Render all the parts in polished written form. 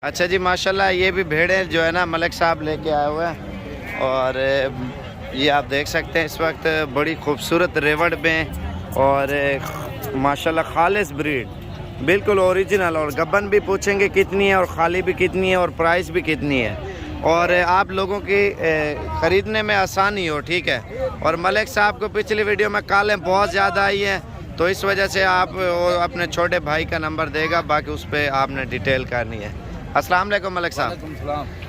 अच्छा जी माशाल्लाह, ये भी भेड़ें जो है ना मलिक साहब लेके आए हुए हैं और ये आप देख सकते हैं इस वक्त बड़ी खूबसूरत रेवड़ में और माशाल्लाह खालिस ब्रीड बिल्कुल ओरिजिनल। और गब्बन भी पूछेंगे कितनी है और खाली भी कितनी है और प्राइस भी कितनी है और आप लोगों की ख़रीदने में आसानी हो, ठीक है। और मलिक साहब को पिछली वीडियो में कॉलें बहुत ज़्यादा आई हैं तो इस वजह से आप अपने छोटे भाई का नंबर देगा, बाकी उस पर आपने डिटेल करनी है। अस्सलाम वालेकुम मलिक साहब।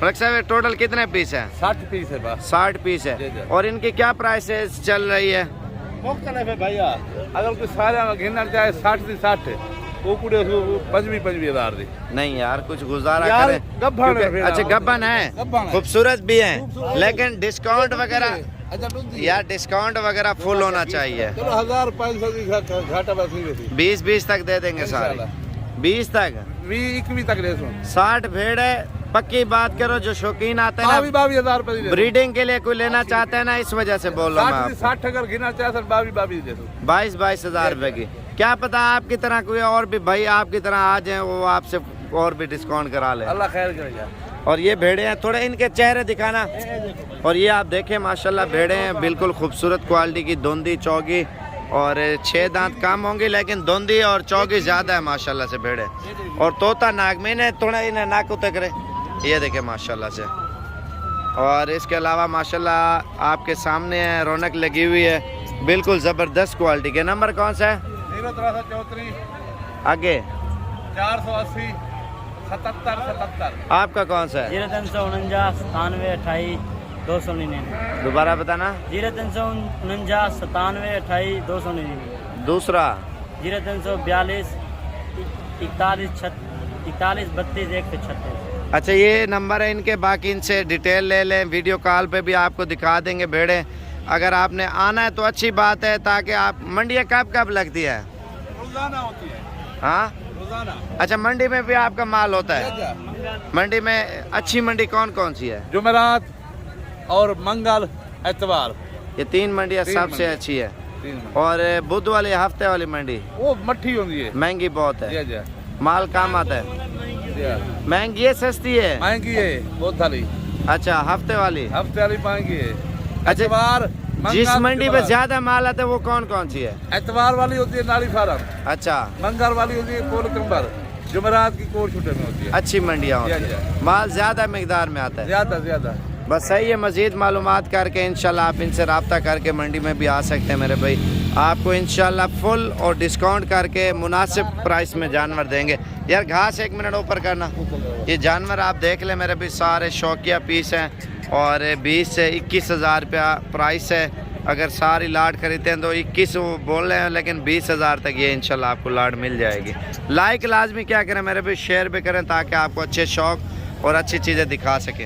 मलिक साहब टोटल कितने पीस हैं? 60 पीस है। 60 पीस है। और इनकी क्या प्राइस चल रही है? मुख्तलिफ है भैया, अगर कोई सारे गिनना चाहे 60 से 60 वो पूरे 25,000 दी। नहीं यार कुछ गुजारा करें। अच्छा गब्बन है, खूबसूरत भी है, लेकिन डिस्काउंट वगैरह यार डिस्काउंट वगैरह फुल होना चाहिए। 20 तक दे देंगे सारे। 20 तक 21 तक 60 भेड़ है। पक्की बात करो, जो शौकीन आते हैं ना 22,000 रुपए ब्रीडिंग के लिए कोई लेना चाहते हैं ना, इस वजह से बोल रहा हूँ। 60 अगर गिना चाहे सर 22,000 रुपए की। क्या पता आपकी तरह कोई और भी भाई आपकी तरह आ जाए, वो आपसे और भी डिस्काउंट करा ले। अल्लाह खैर करेगा। और ये भेड़े हैं, थोड़े इनके चेहरे दिखाना। और ये आप देखें माशाल्लाह भेड़े हैं बिल्कुल खूबसूरत क्वालिटी की, धुंधी चौगी और 6 दांत कम होंगी लेकिन धुंधी और चौगी ज़्यादा है माशाल्लाह से भेड़े। और तोता नाग में इन्हें थोड़ा इन्हें नाक उतक रहे, ये देखें माशाल्लाह से। और इसके अलावा माशाल्लाह आपके सामने है, रौनक लगी हुई है, बिल्कुल ज़बरदस्त क्वालिटी के। नंबर कौन सा है? 063 आगे 480 77 आपका कौन सा है? 0349 97 28 299। दोबारा बताना। 0349 97 28 299। दूसरा 0342 41 32 136। अच्छा ये नंबर है इनके, बाकी इनसे डिटेल ले लें, वीडियो कॉल पे भी आपको दिखा देंगे भेड़े। अगर आपने आना है तो अच्छी बात है, ताकि आप मंडियाँ कब कब लगती है? रोजाना होती है। हाँ रोजाना। अच्छा मंडी में भी आपका माल होता है? मंडी में अच्छी मंडी कौन कौन सी है? जुमेरात और मंगल एतवार, ये 3 मंडियाँ सबसे अच्छी है। और बुध वाली हफ्ते वाली मंडी वो मट्ठी होती है, महंगी बहुत है, माल कम आता है। महंगी है सस्ती है? महंगी है बहुत थाली। अच्छा हफ्ते वाली महंगी है। अच्छा एतवार जिस मंडी में ज्यादा माल आता है वो कौन कौन सी है? एतवार वाली होती है नाली फार्म। अच्छा मंगल वाली होती है कोल कंबर, जुमेरात की कोल छुटे में होती है। अच्छी मंडियाँ होती है, माल ज्यादा मिकदार में आता है। ज्यादा बस सही है। मजीद मालूमात करके इंशाल्लाह आप इनसे रब्ता करके मंडी में भी आ सकते हैं मेरे भाई। आपको इंशाल्लाह फुल और डिस्काउंट करके मुनासिब प्राइस में जानवर देंगे। यार घास 1 मिनट ऊपर करना। ये जानवर आप देख लें मेरे भाई, सारे शौकिया पीस हैं और 20 से 21,000 रुपया प्राइस है। अगर सारी लाट खरीदते हैं तो 21 वो बोल रहे हैं, लेकिन 20,000 तक ये इंशाल्लाह आपको लाट मिल जाएगी। लाइक लाजमी क्या करें मेरे भाई, शेयर भी करें ताकि आपको अच्छे शौक और अच्छी चीज़ें दिखा सकें।